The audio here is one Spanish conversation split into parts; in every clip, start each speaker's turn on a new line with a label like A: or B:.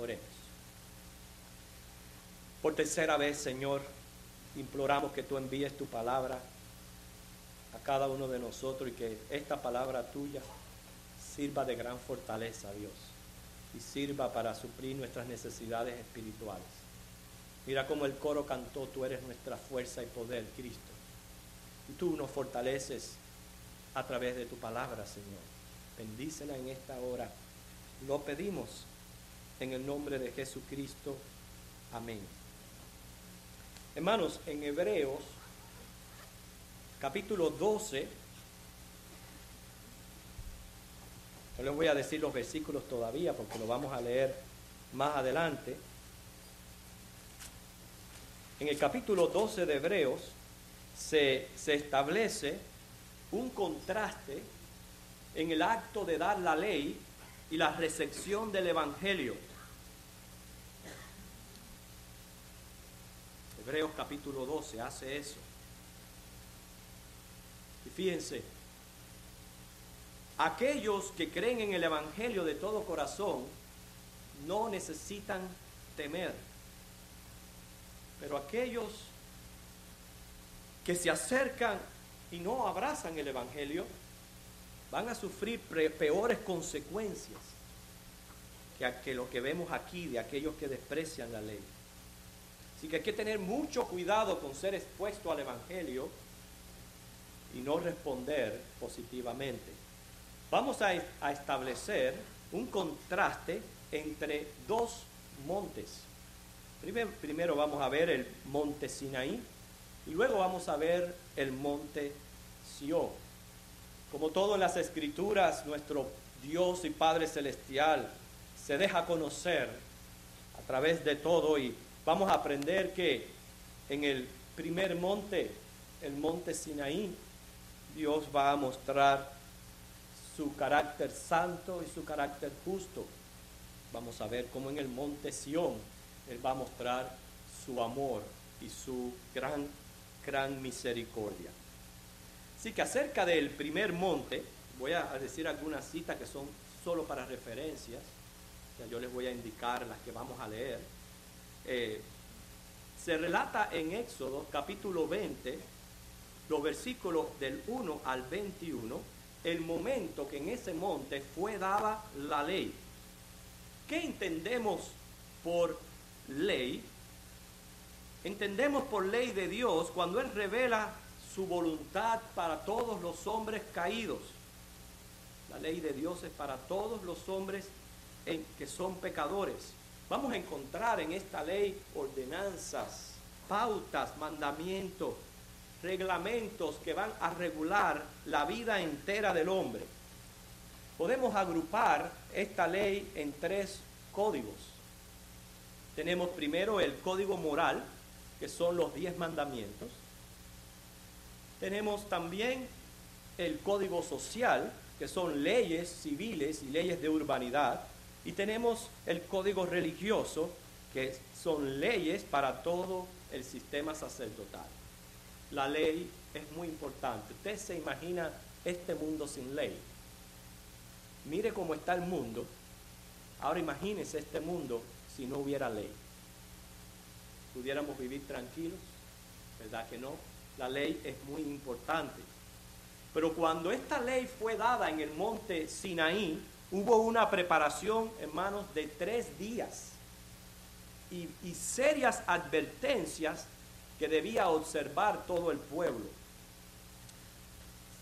A: Oremos. Por tercera vez, Señor, imploramos que tú envíes tu palabra a cada uno de nosotros y que esta palabra tuya sirva de gran fortaleza, Dios, y sirva para suplir nuestras necesidades espirituales. Mira cómo el coro cantó, tú eres nuestra fuerza y poder, Cristo. Y tú nos fortaleces a través de tu palabra, Señor. Bendícela en esta hora. Lo pedimos en el nombre de Jesucristo. Amén. Hermanos, en Hebreos, capítulo 12, no les voy a decir los versículos todavía porque lo vamos a leer más adelante. En el capítulo 12 de Hebreos se establece un contraste en el acto de dar la ley y la recepción del Evangelio. Hebreos capítulo 12 hace eso. Y fíjense, aquellos que creen en el Evangelio de todo corazón no necesitan temer. Pero aquellos que se acercan y no abrazan el Evangelio van a sufrir peores consecuencias que lo que vemos aquí de aquellos que desprecian la ley. Así que hay que tener mucho cuidado con ser expuesto al Evangelio y no responder positivamente. Vamos a establecer un contraste entre dos montes. Primero vamos a ver el monte Sinaí y luego vamos a ver el monte Sión. Como todo en las Escrituras, nuestro Dios y Padre Celestial se deja conocer a través de todo, y vamos a aprender que en el primer monte, el monte Sinaí, Dios va a mostrar su carácter santo y su carácter justo. Vamos a ver cómo en el monte Sión Él va a mostrar su amor y su gran misericordia. Así que acerca del primer monte, voy a decir algunas citas que son solo para referencias. Ya yo les voy a indicar las que vamos a leer. Se relata en Éxodo capítulo 20, los versículos del 1 al 21, el momento que en ese monte fue dada la ley. ¿Qué entendemos por ley? Entendemos por ley de Dios cuando Él revela su voluntad para todos los hombres caídos. La ley de Dios es para todos los hombres que son pecadores. Vamos a encontrar en esta ley ordenanzas, pautas, mandamientos, reglamentos que van a regular la vida entera del hombre. Podemos agrupar esta ley en tres códigos. Tenemos primero el código moral, que son los 10 mandamientos. Tenemos también el código social, que son leyes civiles y leyes de urbanidad. Y tenemos el código religioso, que son leyes para todo el sistema sacerdotal. La ley es muy importante. Usted se imagina este mundo sin ley. Mire cómo está el mundo. Ahora imagínese este mundo si no hubiera ley. ¿Pudiéramos vivir tranquilos? ¿Verdad que no? La ley es muy importante. Pero cuando esta ley fue dada en el monte Sinaí, hubo una preparación, hermanos, de 3 días y serias advertencias que debía observar todo el pueblo.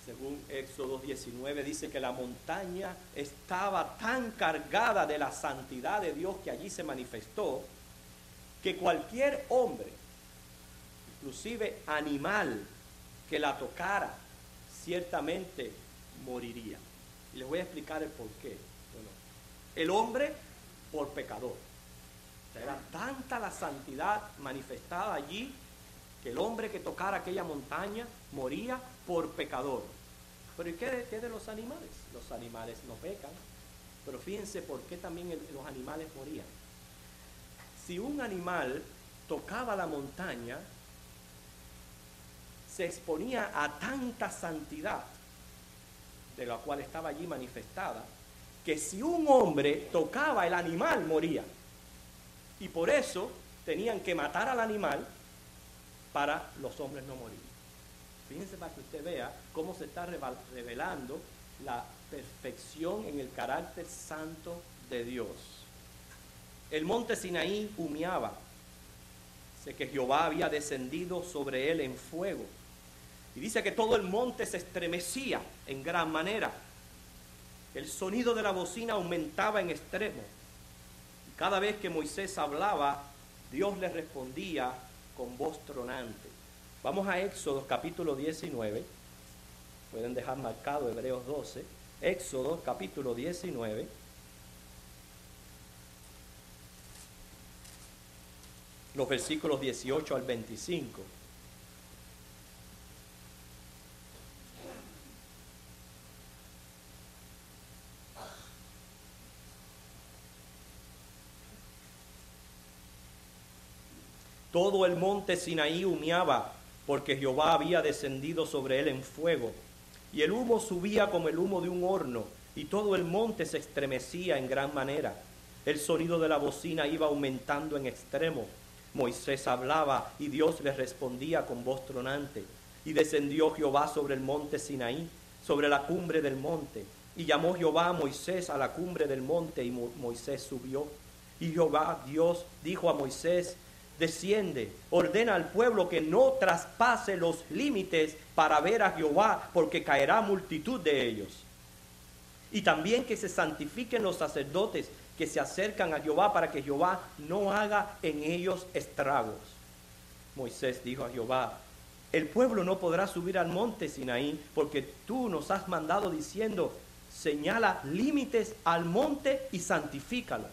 A: Según Éxodo 19 dice que la montaña estaba tan cargada de la santidad de Dios que allí se manifestó, que cualquier hombre, inclusive animal, que la tocara, ciertamente moriría. Y les voy a explicar el porqué. Bueno, el hombre por pecador. Era tanta la santidad manifestada allí que el hombre que tocara aquella montaña moría por pecador. Pero ¿y qué de los animales? Los animales no pecan. Pero fíjense por qué también los animales morían. Si un animal tocaba la montaña, se exponía a tanta santidad de la cual estaba allí manifestada, que si un hombre tocaba el animal, moría. Y por eso tenían que matar al animal para los hombres no morir. Fíjense para que usted vea cómo se está revelando la perfección en el carácter santo de Dios. El monte Sinaí humeaba. Sé que Jehová había descendido sobre él en fuego. Y dice que todo el monte se estremecía en gran manera. El sonido de la bocina aumentaba en extremo. Y cada vez que Moisés hablaba, Dios le respondía con voz tronante. Vamos a Éxodo capítulo 19. Pueden dejar marcado Hebreos 12. Éxodo capítulo 19. Los versículos 18 al 25. Todo el monte Sinaí humeaba, porque Jehová había descendido sobre él en fuego, y el humo subía como el humo de un horno, y todo el monte se estremecía en gran manera. El sonido de la bocina iba aumentando en extremo. Moisés hablaba, y Dios le respondía con voz tronante. Y descendió Jehová sobre el monte Sinaí, sobre la cumbre del monte. Y llamó Jehová a Moisés a la cumbre del monte, y Moisés subió. Y Jehová Dios dijo a Moisés: desciende, ordena al pueblo que no traspase los límites para ver a Jehová, porque caerá multitud de ellos. Y también que se santifiquen los sacerdotes que se acercan a Jehová, para que Jehová no haga en ellos estragos. Moisés dijo a Jehová: el pueblo no podrá subir al monte Sinaí, porque tú nos has mandado diciendo: señala límites al monte y santifícalo.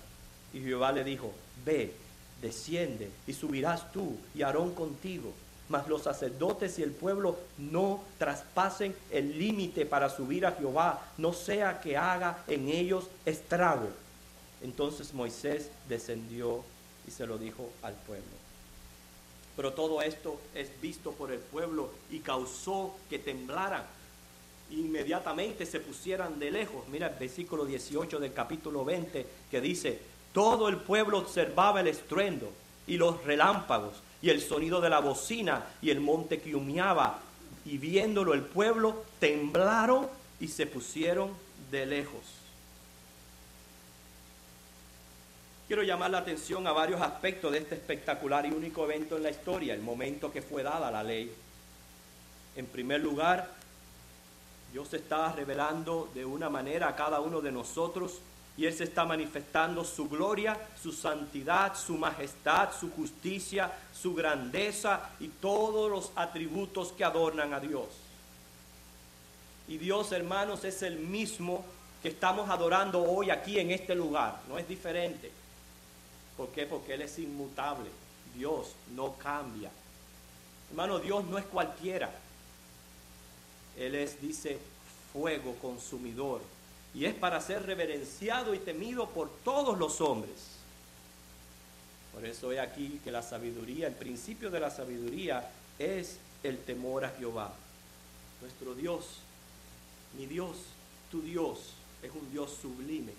A: Y Jehová le dijo: ve, desciende, y subirás tú y Aarón contigo, mas los sacerdotes y el pueblo no traspasen el límite para subir a Jehová, no sea que haga en ellos estrago. Entonces Moisés descendió y se lo dijo al pueblo. Pero todo esto es visto por el pueblo y causó que temblaran. Inmediatamente se pusieran de lejos. Mira el versículo 18 del capítulo 20 que dice: todo el pueblo observaba el estruendo y los relámpagos y el sonido de la bocina y el monte que humeaba. Y viéndolo el pueblo temblaron y se pusieron de lejos. Quiero llamar la atención a varios aspectos de este espectacular y único evento en la historia, el momento que fue dada la ley. En primer lugar, Dios se estaba revelando de una manera a cada uno de nosotros, y Él se está manifestando su gloria, su santidad, su majestad, su justicia, su grandeza y todos los atributos que adornan a Dios. Y Dios, hermanos, es el mismo que estamos adorando hoy aquí en este lugar, no es diferente. ¿Por qué? Porque Él es inmutable. Dios no cambia. Hermano, Dios no es cualquiera. Él es, dice, fuego consumidor. Y es para ser reverenciado y temido por todos los hombres. Por eso he aquí que la sabiduría, el principio de la sabiduría es el temor a Jehová. Nuestro Dios, mi Dios, tu Dios, es un Dios sublime.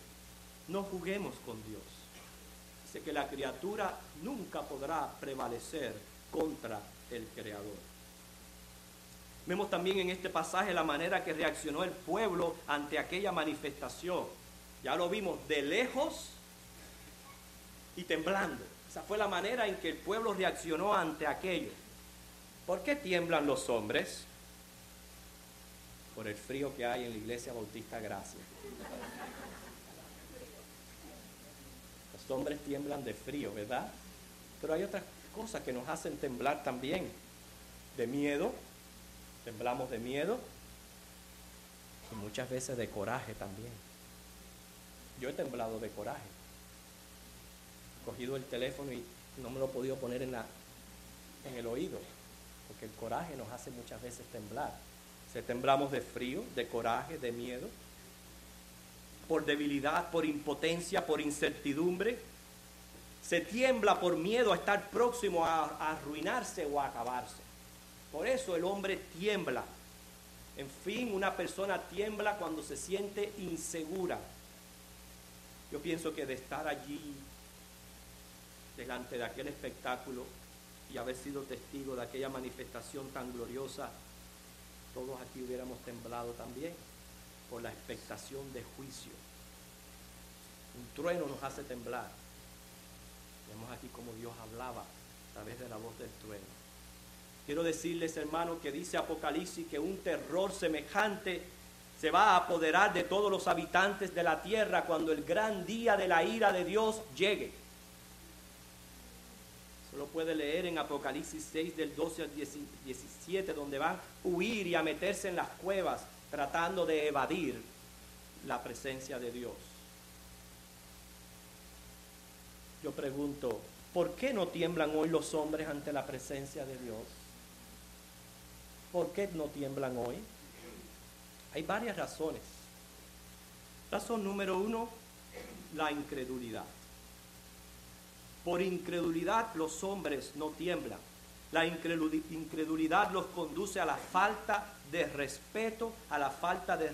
A: No juguemos con Dios. Dice que la criatura nunca podrá prevalecer contra el Creador. Vemos también en este pasaje la manera que reaccionó el pueblo ante aquella manifestación. Ya lo vimos, de lejos y temblando. Esa fue la manera en que el pueblo reaccionó ante aquello. ¿Por qué tiemblan los hombres? Por el frío que hay en la Iglesia Bautista Gracia. Los hombres tiemblan de frío, ¿verdad? Pero hay otras cosas que nos hacen temblar también. De miedo. Temblamos de miedo y muchas veces de coraje también. Yo he temblado de coraje. He cogido el teléfono y no me lo he podido poner en el oído, porque el coraje nos hace muchas veces temblar. Temblamos de frío, de coraje, de miedo, por debilidad, por impotencia, por incertidumbre. Se tiembla por miedo a estar próximo a arruinarse o a acabarse. Por eso el hombre tiembla. En fin, una persona tiembla cuando se siente insegura. Yo pienso que de estar allí, delante de aquel espectáculo y haber sido testigo de aquella manifestación tan gloriosa, todos aquí hubiéramos temblado también por la expectación de juicio. Un trueno nos hace temblar. Vemos aquí como Dios hablaba a través de la voz del trueno. Quiero decirles, hermanos, que dice Apocalipsis que un terror semejante se va a apoderar de todos los habitantes de la tierra cuando el gran día de la ira de Dios llegue. Lo puede leer en Apocalipsis 6 del 12 al 17, donde van a huir y a meterse en las cuevas tratando de evadir la presencia de Dios. Yo pregunto, ¿por qué no tiemblan hoy los hombres ante la presencia de Dios? ¿Por qué no tiemblan hoy? Hay varias razones. Razón número 1, la incredulidad. Por incredulidad los hombres no tiemblan. La incredulidad los conduce a la falta de respeto, a la falta de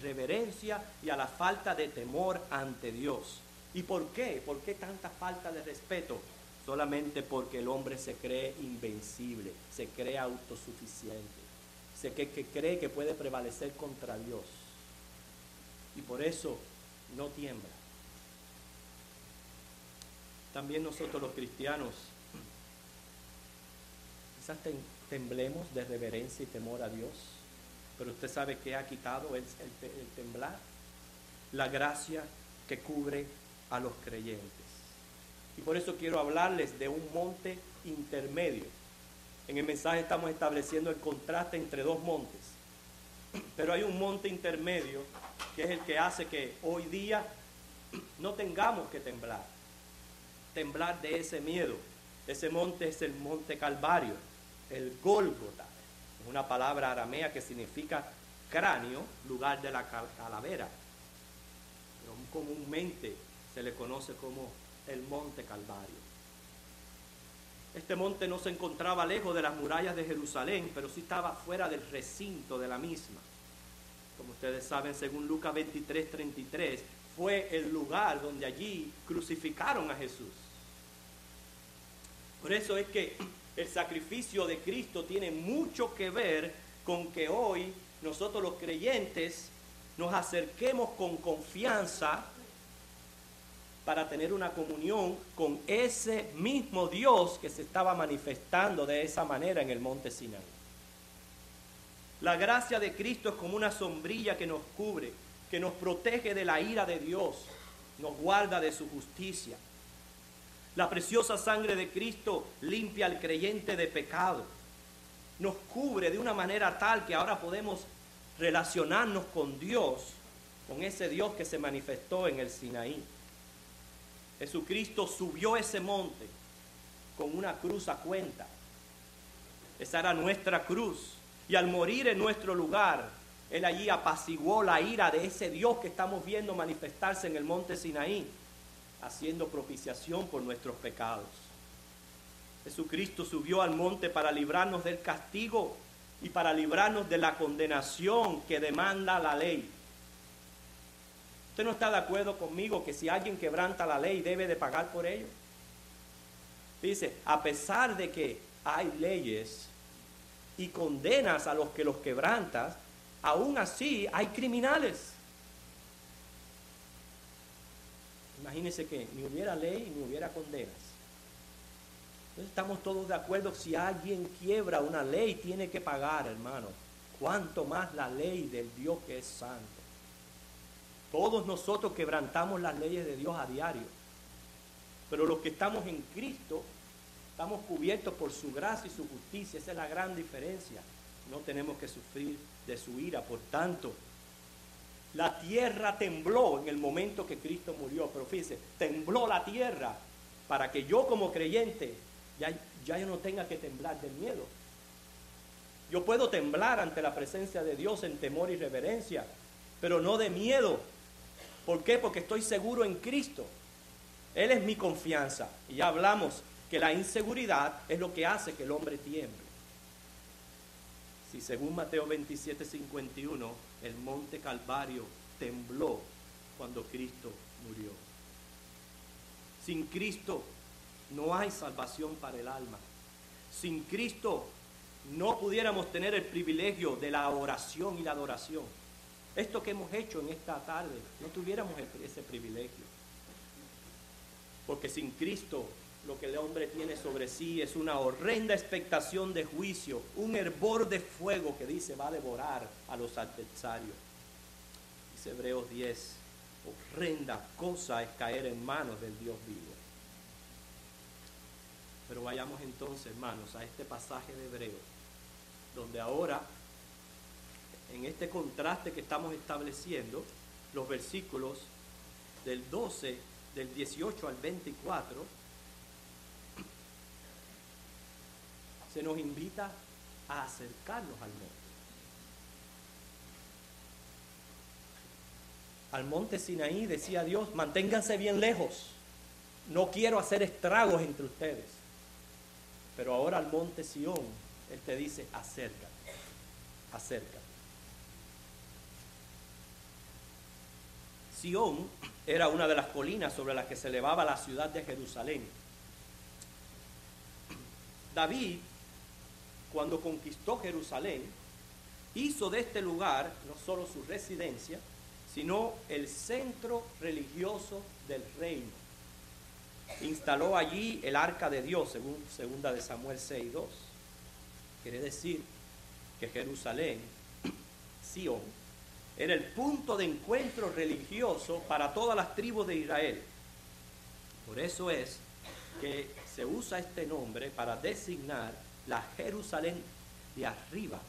A: reverencia y a la falta de temor ante Dios. ¿Y por qué? ¿Por qué tanta falta de respeto? Solamente porque el hombre se cree invencible, se cree autosuficiente, que cree que puede prevalecer contra Dios. Y por eso no tiembla. También nosotros los cristianos quizás temblemos de reverencia y temor a Dios, pero usted sabe que ha quitado el temblar, la gracia que cubre a los creyentes. Y por eso quiero hablarles de un monte intermedio. En el mensaje estamos estableciendo el contraste entre dos montes, pero hay un monte intermedio que es el que hace que hoy día no tengamos que temblar de ese miedo. Ese monte es el monte Calvario, el Gólgota, es una palabra aramea que significa cráneo, lugar de la calavera, pero comúnmente se le conoce como el monte Calvario. Este monte no se encontraba lejos de las murallas de Jerusalén, pero sí estaba fuera del recinto de la misma. Como ustedes saben, según Lucas 23:33, fue el lugar donde allí crucificaron a Jesús. Por eso es que el sacrificio de Cristo tiene mucho que ver con que hoy nosotros los creyentes nos acerquemos con confianza para tener una comunión con ese mismo Dios que se estaba manifestando de esa manera en el monte Sinaí. La gracia de Cristo es como una sombrilla que nos cubre, que nos protege de la ira de Dios, nos guarda de su justicia. La preciosa sangre de Cristo limpia al creyente de pecado, nos cubre de una manera tal que ahora podemos relacionarnos con Dios, con ese Dios que se manifestó en el Sinaí. Jesucristo subió ese monte con una cruz a cuenta. Esa era nuestra cruz. Y al morir en nuestro lugar, Él allí apaciguó la ira de ese Dios que estamos viendo manifestarse en el monte Sinaí, haciendo propiciación por nuestros pecados. Jesucristo subió al monte para librarnos del castigo y para librarnos de la condenación que demanda la ley. ¿Usted no está de acuerdo conmigo que si alguien quebranta la ley debe de pagar por ello? Dice, a pesar de que hay leyes y condenas a los que los quebrantas, aún así hay criminales. Imagínense que ni hubiera ley ni hubiera condenas. Entonces estamos todos de acuerdo, si alguien quiebra una ley tiene que pagar, hermano. Cuánto más la ley del Dios que es santo. Todos nosotros quebrantamos las leyes de Dios a diario. Pero los que estamos en Cristo, estamos cubiertos por su gracia y su justicia. Esa es la gran diferencia. No tenemos que sufrir de su ira. Por tanto, la tierra tembló en el momento que Cristo murió. Pero fíjense, tembló la tierra para que yo como creyente ya yo no tenga que temblar del miedo. Yo puedo temblar ante la presencia de Dios en temor y reverencia, pero no de miedo. ¿Por qué? Porque estoy seguro en Cristo. Él es mi confianza. Y ya hablamos que la inseguridad es lo que hace que el hombre tiemble. Si según Mateo 27:51, el monte Calvario tembló cuando Cristo murió. Sin Cristo no hay salvación para el alma. Sin Cristo no pudiéramos tener el privilegio de la oración y la adoración. Esto que hemos hecho en esta tarde, no tuviéramos ese privilegio. Porque sin Cristo lo que el hombre tiene sobre sí es una horrenda expectación de juicio, un hervor de fuego que dice va a devorar a los adversarios. Dice Hebreos 10, horrenda cosa es caer en manos del Dios vivo. Pero vayamos entonces, hermanos, a este pasaje de Hebreos, donde ahora, en este contraste que estamos estableciendo, los versículos del 12, del 18 al 24, se nos invita a acercarnos al monte. Al monte Sinaí decía Dios, manténganse bien lejos, no quiero hacer estragos entre ustedes. Pero ahora al monte Sión, Él te dice, acércate, acércate. Sión era una de las colinas sobre las que se elevaba la ciudad de Jerusalén. David, cuando conquistó Jerusalén, hizo de este lugar no solo su residencia, sino el centro religioso del reino. Instaló allí el arca de Dios, según 2 Samuel 6:2. Quiere decir que Jerusalén, Sión, era el punto de encuentro religioso para todas las tribus de Israel. Por eso es que se usa este nombre para designar la Jerusalén de arriba,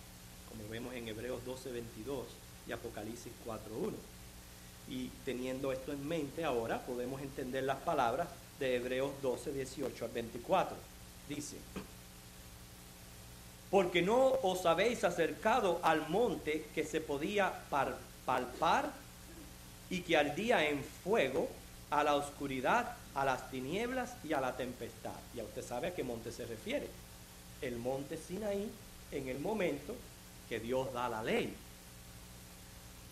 A: como vemos en Hebreos 12:22 y Apocalipsis 4:1. Y teniendo esto en mente ahora podemos entender las palabras de Hebreos 12:18 al 24. Dice, porque no os habéis acercado al monte que se podía palpar y que ardía en fuego, a la oscuridad, a las tinieblas y a la tempestad. Ya usted sabe a qué monte se refiere. El monte Sinaí, en el momento que Dios da la ley.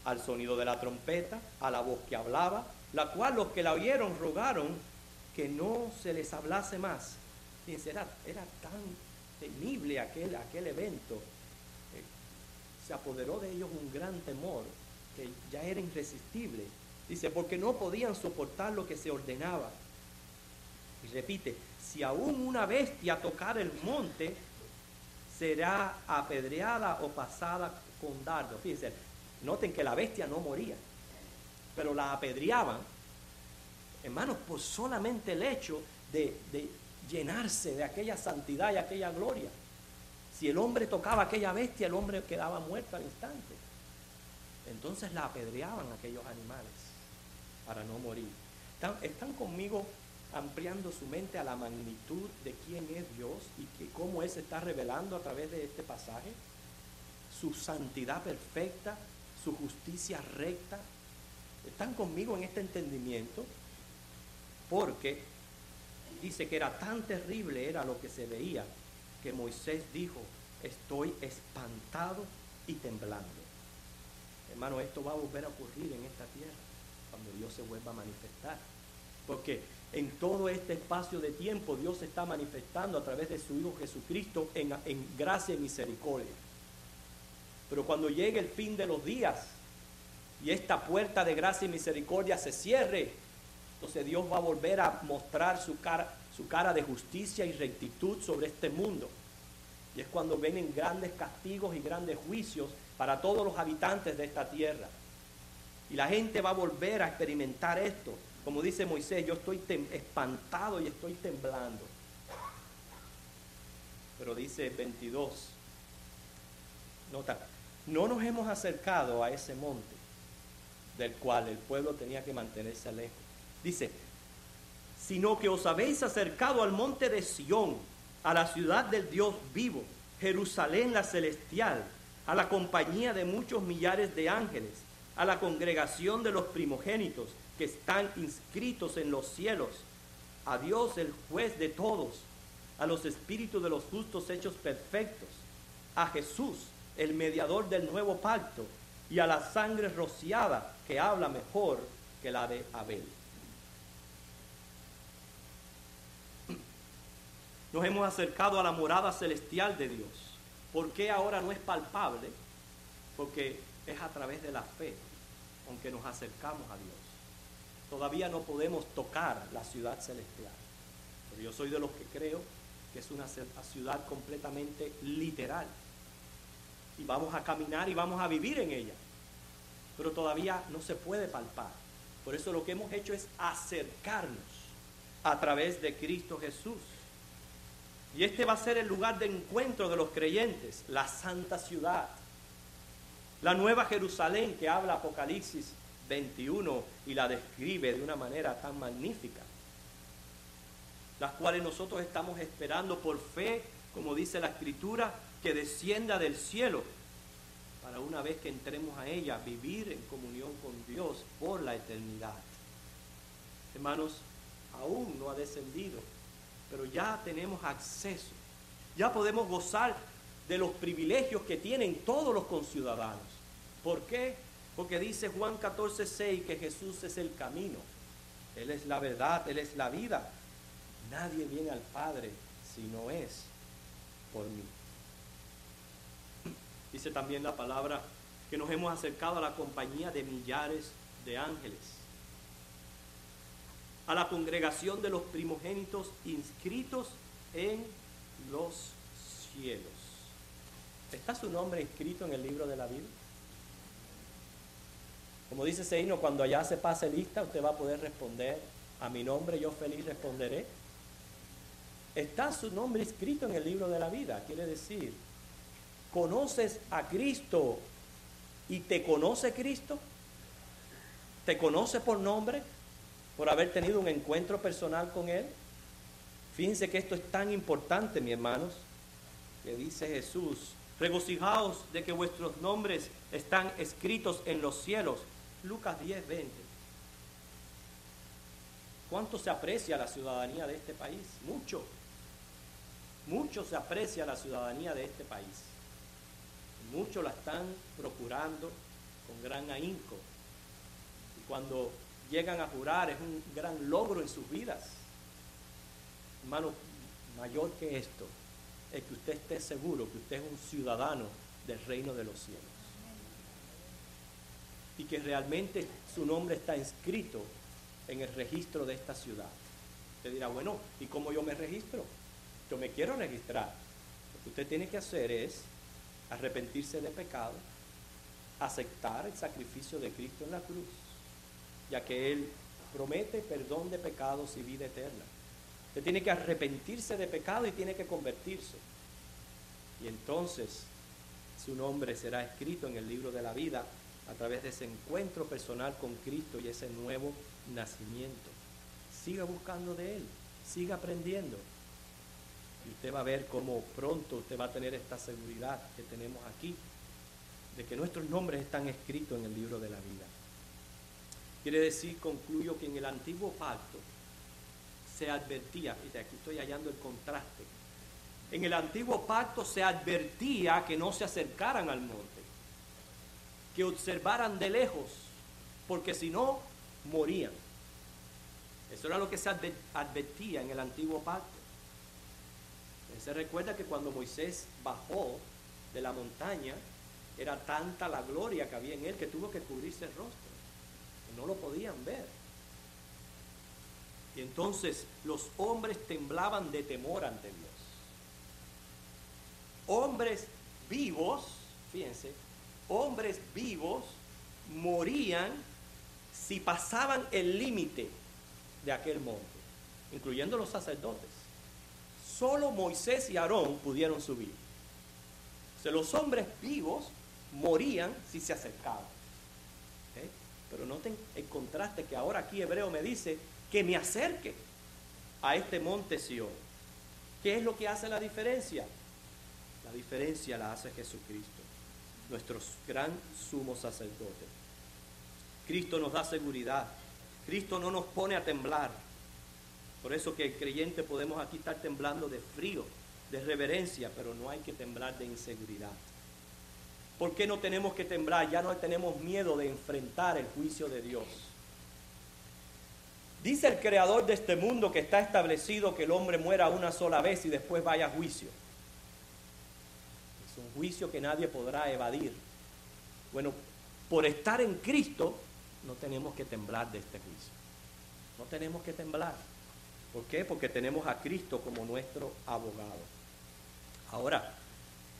A: Al sonido de la trompeta, a la voz que hablaba, la cual los que la oyeron rogaron que no se les hablase más. Fíjense, era tan temible aquel evento. Se apoderó de ellos un gran temor que ya era irresistible. Dice, porque no podían soportar lo que se ordenaba. Y repite, si aún una bestia tocar el monte, será apedreada o pasada con dardo. Fíjense, noten que la bestia no moría, pero la apedreaban, hermanos, por solamente el hecho de llenarse de aquella santidad y aquella gloria. Si el hombre tocaba aquella bestia, el hombre quedaba muerto al instante. Entonces la apedreaban aquellos animales para no morir. ¿Están conmigo ampliando su mente a la magnitud de quién es Dios y cómo Él se está revelando a través de este pasaje? Su santidad perfecta, su justicia recta. ¿Están conmigo en este entendimiento? Porque dice que era tan terrible era lo que se veía, que Moisés dijo, estoy espantado y temblando. Hermano, esto va a volver a ocurrir en esta tierra, cuando Dios se vuelva a manifestar. Porque en todo este espacio de tiempo, Dios se está manifestando a través de su Hijo Jesucristo en gracia y misericordia. Pero cuando llegue el fin de los días, y esta puerta de gracia y misericordia se cierre, entonces Dios va a volver a mostrar su cara de justicia y rectitud sobre este mundo. Y es cuando vienen grandes castigos y grandes juicios para todos los habitantes de esta tierra. Y la gente va a volver a experimentar esto. Como dice Moisés, yo estoy espantado y estoy temblando. Pero dice 22, nota, no nos hemos acercado a ese monte del cual el pueblo tenía que mantenerse lejos. Dice, sino que os habéis acercado al monte de Sión, a la ciudad del Dios vivo, Jerusalén la celestial, a la compañía de muchos millares de ángeles, a la congregación de los primogénitos que están inscritos en los cielos, a Dios el juez de todos, a los espíritus de los justos hechos perfectos, a Jesús, el mediador del nuevo pacto, y a la sangre rociada que habla mejor que la de Abel. Nos hemos acercado a la morada celestial de Dios. ¿Por qué ahora no es palpable? Porque es a través de la fe, aunque nos acercamos a Dios. Todavía no podemos tocar la ciudad celestial. Pero yo soy de los que creo que es una ciudad completamente literal. Y vamos a caminar y vamos a vivir en ella. Pero todavía no se puede palpar. Por eso lo que hemos hecho es acercarnos a través de Cristo Jesús. Y este va a ser el lugar de encuentro de los creyentes, la santa ciudad. La nueva Jerusalén que habla Apocalipsis 21 y la describe de una manera tan magnífica. Las cuales nosotros estamos esperando por fe, como dice la Escritura, que descienda del cielo, para una vez que entremos a ella, vivir en comunión con Dios por la eternidad. Hermanos, aún no ha descendido, pero ya tenemos acceso, ya podemos gozar de los privilegios que tienen todos los conciudadanos. ¿Por qué? Porque dice Juan 14:6 que Jesús es el camino, Él es la verdad, Él es la vida. Nadie viene al Padre si no es por mí. Dice también la palabra que nos hemos acercado a la compañía de millares de ángeles, a la congregación de los primogénitos inscritos en los cielos. ¿Está su nombre inscrito en el libro de la vida? Como dice ese himno, cuando allá se pase lista, usted va a poder responder: a mi nombre yo feliz responderé. Está su nombre inscrito en el libro de la vida. Quiere decir, ¿conoces a Cristo y te conoce Cristo? ¿Te conoce por nombre? ¿Por haber tenido un encuentro personal con Él? Fíjense que esto es tan importante, mis hermanos, que dice Jesús: regocijaos de que vuestros nombres están escritos en los cielos. Lucas 10:20. ¿Cuánto se aprecia la ciudadanía de este país? Mucho. Mucho se aprecia la ciudadanía de este país. Muchos la están procurando con gran ahínco. Y cuando llegan a jurar es un gran logro en sus vidas. Hermano, mayor que esto es que usted esté seguro que usted es un ciudadano del reino de los cielos. Y que realmente su nombre está inscrito en el registro de esta ciudad. Usted dirá, bueno, ¿y cómo yo me registro? Yo me quiero registrar. Lo que usted tiene que hacer es arrepentirse de pecado, aceptar el sacrificio de Cristo en la cruz, ya que Él promete perdón de pecados y vida eterna. Usted tiene que arrepentirse de pecado y tiene que convertirse. Y entonces su nombre será escrito en el libro de la vida a través de ese encuentro personal con Cristo y ese nuevo nacimiento. Siga buscando de Él, siga aprendiendo. Y usted va a ver cómo pronto usted va a tener esta seguridad que tenemos aquí, de que nuestros nombres están escritos en el libro de la vida. Quiere decir, concluyo, que en el antiguo pacto se advertía, fíjate, aquí estoy hallando el contraste. En el antiguo pacto se advertía que no se acercaran al monte, que observaran de lejos, porque si no, morían. Eso era lo que se advertía en el antiguo pacto. Se recuerda que cuando Moisés bajó de la montaña, era tanta la gloria que había en él que tuvo que cubrirse el rostro. No lo podían ver. Y entonces los hombres temblaban de temor ante Dios. Hombres vivos, fíjense, hombres vivos morían si pasaban el límite de aquel monte, incluyendo los sacerdotes. Solo Moisés y Aarón pudieron subir. O sea, los hombres vivos morían si se acercaban. ¿Okay? Pero noten el contraste que ahora aquí Hebreo me dice que me acerque a este monte Sión. ¿Qué es lo que hace la diferencia? La diferencia la hace Jesucristo, nuestro gran sumo sacerdote. Cristo nos da seguridad. Cristo no nos pone a temblar. Por eso que el creyente podemos aquí estar temblando de frío, de reverencia, pero no hay que temblar de inseguridad. ¿Por qué no tenemos que temblar? Ya no tenemos miedo de enfrentar el juicio de Dios. Dice el creador de este mundo que está establecido que el hombre muera una sola vez y después vaya a juicio. Es un juicio que nadie podrá evadir. Bueno, por estar en Cristo no tenemos que temblar de este juicio. No tenemos que temblar. ¿Por qué? Porque tenemos a Cristo como nuestro abogado. Ahora,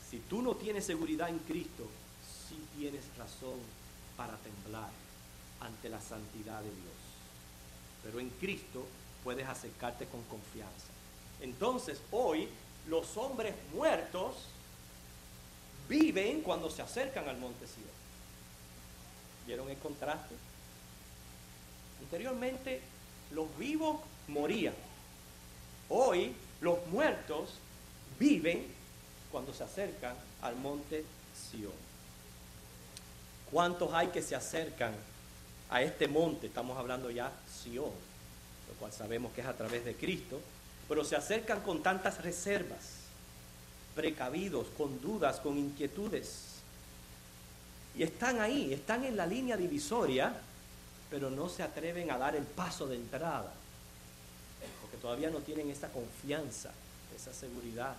A: si tú no tienes seguridad en Cristo, sí tienes razón para temblar ante la santidad de Dios. Pero en Cristo puedes acercarte con confianza. Entonces, hoy los hombres muertos viven cuando se acercan al monte Sión. ¿Vieron el contraste? Anteriormente, los vivos morían. Hoy, los muertos viven cuando se acercan al monte Sión. ¿Cuántos hay que se acercan a este monte? Estamos hablando ya Sión, lo cual sabemos que es a través de Cristo, pero se acercan con tantas reservas, precavidos, con dudas, con inquietudes. Y están ahí, están en la línea divisoria, pero no se atreven a dar el paso de entrada, porque todavía no tienen esa confianza, esa seguridad.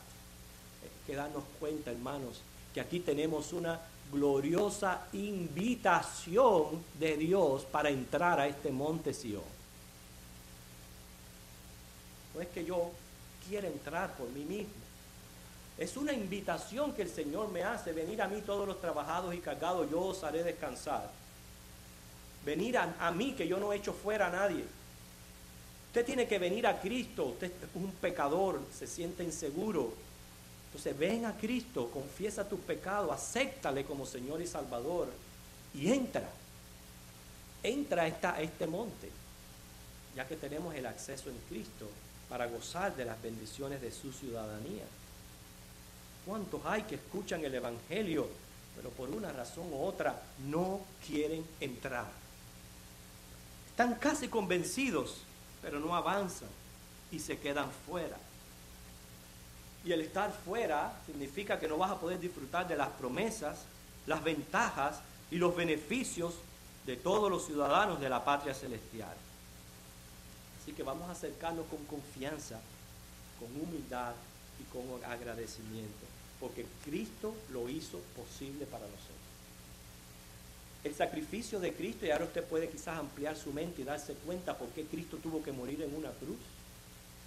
A: Hay que darnos cuenta, hermanos, que aquí tenemos una gloriosa invitación de Dios para entrar a este monte Sión. No es que yo quiera entrar por mí mismo. Es una invitación que el Señor me hace: venir a mí todos los trabajados y cargados, yo os haré descansar. Venir a mí, que yo no he hecho fuera a nadie. Usted tiene que venir a Cristo. Usted es un pecador, se siente inseguro. Entonces ven a Cristo, confiesa tus pecados, acéptale como Señor y Salvador y entra a este monte, ya que tenemos el acceso en Cristo para gozar de las bendiciones de su ciudadanía. ¿Cuántos hay que escuchan el Evangelio, pero por una razón u otra no quieren entrar? Están casi convencidos, pero no avanzan y se quedan fuera. Y el estar fuera significa que no vas a poder disfrutar de las promesas, las ventajas y los beneficios de todos los ciudadanos de la patria celestial. Así que vamos a acercarnos con confianza, con humildad y con agradecimiento, porque Cristo lo hizo posible para nosotros. El sacrificio de Cristo, y ahora usted puede quizás ampliar su mente y darse cuenta por qué Cristo tuvo que morir en una cruz,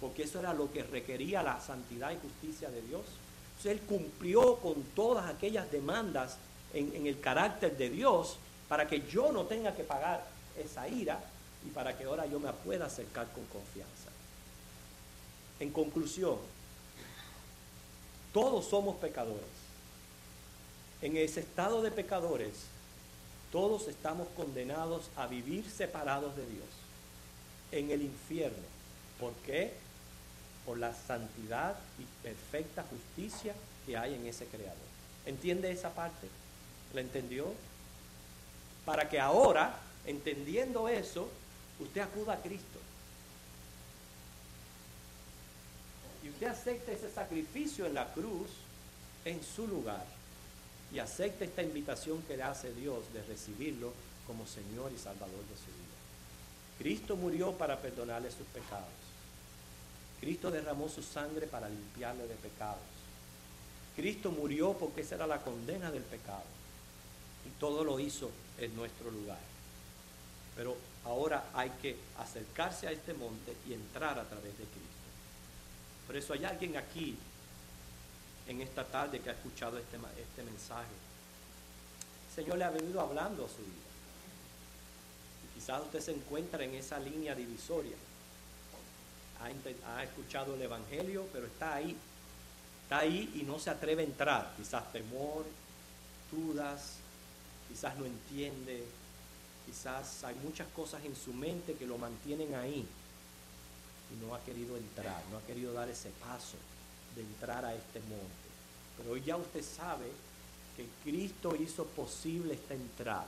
A: porque eso era lo que requería la santidad y justicia de Dios. Entonces Él cumplió con todas aquellas demandas en el carácter de Dios, para que yo no tenga que pagar esa ira y para que ahora yo me pueda acercar con confianza. En conclusión, todos somos pecadores. En ese estado de pecadores, todos estamos condenados a vivir separados de Dios en el infierno. ¿Por qué? Por la santidad y perfecta justicia que hay en ese Creador. ¿Entiende esa parte? ¿La entendió? Para que ahora, entendiendo eso, usted acuda a Cristo. Y usted acepta ese sacrificio en la cruz en su lugar. Y acepta esta invitación que le hace Dios de recibirlo como Señor y Salvador de su vida. Cristo murió para perdonarle sus pecados. Cristo derramó su sangre para limpiarle de pecados. Cristo murió porque esa era la condena del pecado. Y todo lo hizo en nuestro lugar. Pero ahora hay que acercarse a este monte y entrar a través de Cristo. Por eso hay alguien aquí en esta tarde que ha escuchado este mensaje. El Señor le ha venido hablando a su vida. Y quizás usted se encuentra en esa línea divisoria. Ha escuchado el Evangelio, pero está ahí y no se atreve a entrar. Quizás temor, dudas, quizás no entiende, quizás hay muchas cosas en su mente que lo mantienen ahí y no ha querido entrar, no ha querido dar ese paso de entrar a este monte. Pero hoy ya usted sabe que Cristo hizo posible esta entrada,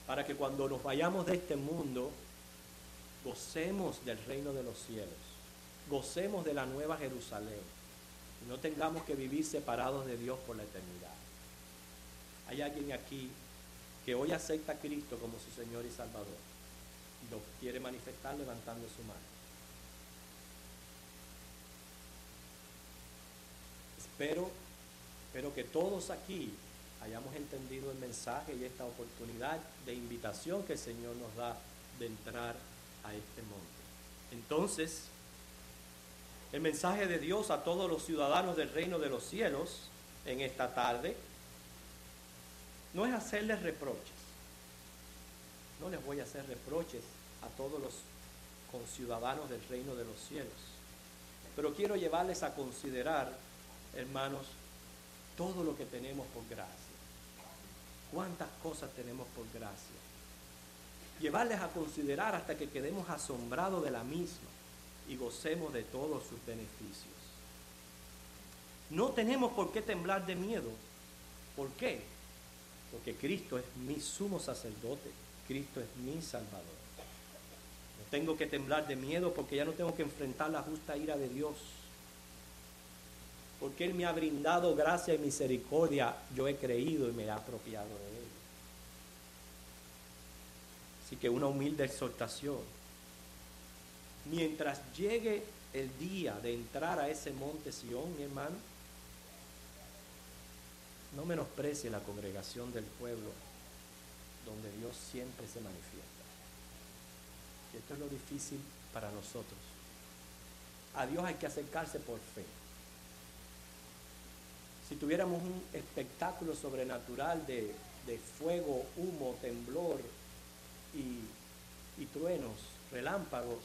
A: para que cuando nos vayamos de este mundo gocemos del reino de los cielos, gocemos de la nueva Jerusalén y no tengamos que vivir separados de Dios por la eternidad. Hay alguien aquí que hoy acepta a Cristo como su Señor y Salvador. Y lo quiere manifestar levantando su mano. Espero que todos aquí hayamos entendido el mensaje y esta oportunidad de invitación que el Señor nos da de entrar a este monte. Entonces, el mensaje de Dios a todos los ciudadanos del reino de los cielos en esta tarde no es hacerles reproches. No les voy a hacer reproches a todos los conciudadanos del reino de los cielos. Pero quiero llevarles a considerar, hermanos, todo lo que tenemos por gracia. Cuántas cosas tenemos por gracia. Llevarles a considerar hasta que quedemos asombrados de la misma y gocemos de todos sus beneficios. No tenemos por qué temblar de miedo. ¿Por qué? Porque Cristo es mi sumo sacerdote. Cristo es mi Salvador. No tengo que temblar de miedo porque ya no tengo que enfrentar la justa ira de Dios. Porque Él me ha brindado gracia y misericordia, yo he creído y me he apropiado de Él. Así que una humilde exhortación. Mientras llegue el día de entrar a ese monte Sión, mi hermano, no menosprecie la congregación del pueblo donde Dios siempre se manifiesta. Y esto es lo difícil para nosotros. A Dios hay que acercarse por fe. Si tuviéramos un espectáculo sobrenatural de fuego, humo, temblor y truenos, relámpagos,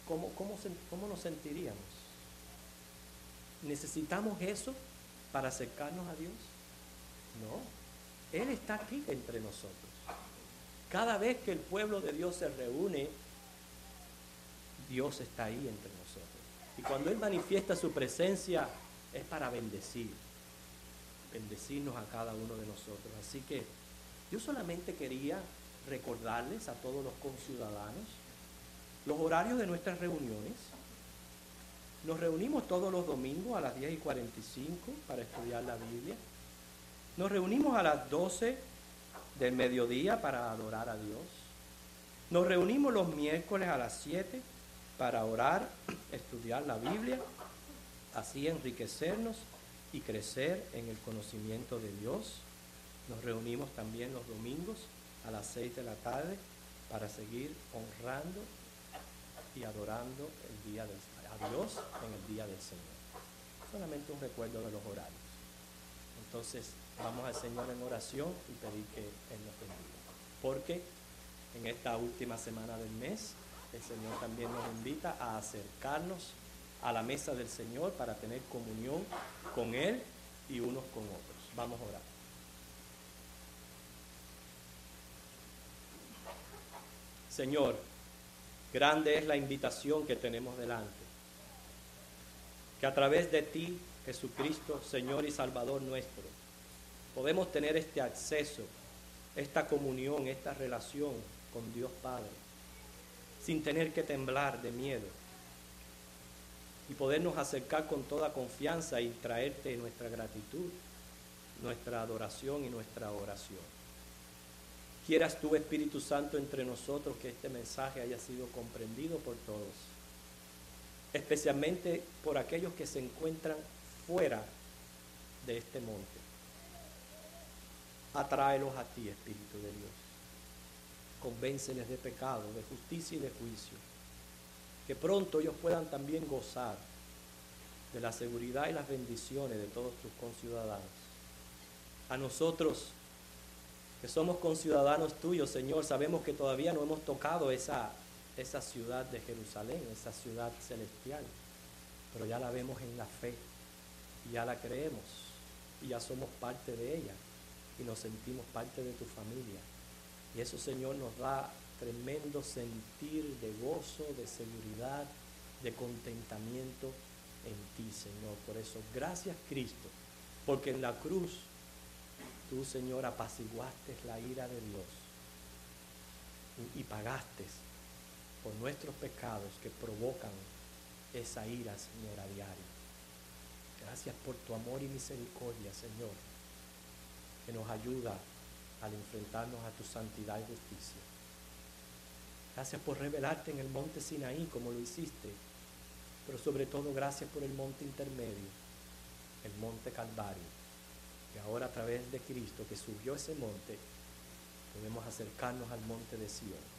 A: ¿cómo nos sentiríamos? ¿Necesitamos eso para acercarnos a Dios? No, Él está aquí entre nosotros. Cada vez que el pueblo de Dios se reúne, Dios está ahí entre nosotros. Y cuando Él manifiesta su presencia, es para bendecirnos a cada uno de nosotros. Así que yo solamente quería recordarles a todos los conciudadanos los horarios de nuestras reuniones. Nos reunimos todos los domingos a las 10:45 para estudiar la Biblia. Nos reunimos a las 12 del mediodía para adorar a Dios. Nos reunimos los miércoles a las 7 para orar, estudiar la Biblia, así enriquecernos y crecer en el conocimiento de Dios. Nos reunimos también los domingos a las 6 de la tarde para seguir honrando y adorando a Dios en el día del Señor. Solamente un recuerdo de los horarios. Entonces, vamos al Señor en oración y pedir que Él nos bendiga. Porque en esta última semana del mes, el Señor también nos invita a acercarnos a la mesa del Señor para tener comunión con Él y unos con otros. Vamos a orar. Señor, grande es la invitación que tenemos delante. Que a través de ti, Jesucristo, Señor y Salvador nuestro, podemos tener este acceso, esta comunión, esta relación con Dios Padre, sin tener que temblar de miedo, y podernos acercar con toda confianza y traerte nuestra gratitud, nuestra adoración y nuestra oración. Quieras tú, Espíritu Santo, entre nosotros que este mensaje haya sido comprendido por todos, especialmente por aquellos que se encuentran fuera de este monte. Atráelos a ti, Espíritu de Dios. Convénceles de pecado, de justicia y de juicio. Que pronto ellos puedan también gozar de la seguridad y las bendiciones de todos tus conciudadanos. A nosotros, que somos conciudadanos tuyos, Señor, sabemos que todavía no hemos tocado esa ciudad de Jerusalén, esa ciudad celestial, pero ya la vemos en la fe, y ya la creemos, y ya somos parte de ella, y nos sentimos parte de tu familia. Y eso, Señor, nos da tremendo sentir de gozo, de seguridad, de contentamiento en ti, Señor. Por eso, gracias, Cristo, porque en la cruz tú, Señor, apaciguaste la ira de Dios y pagaste por nuestros pecados que provocan esa ira, Señor, a diario. Gracias por tu amor y misericordia, Señor, que nos ayuda al enfrentarnos a tu santidad y justicia. Gracias por revelarte en el monte Sinaí como lo hiciste, pero sobre todo gracias por el monte intermedio, el monte Calvario, que ahora a través de Cristo que subió ese monte, podemos acercarnos al monte de Sion.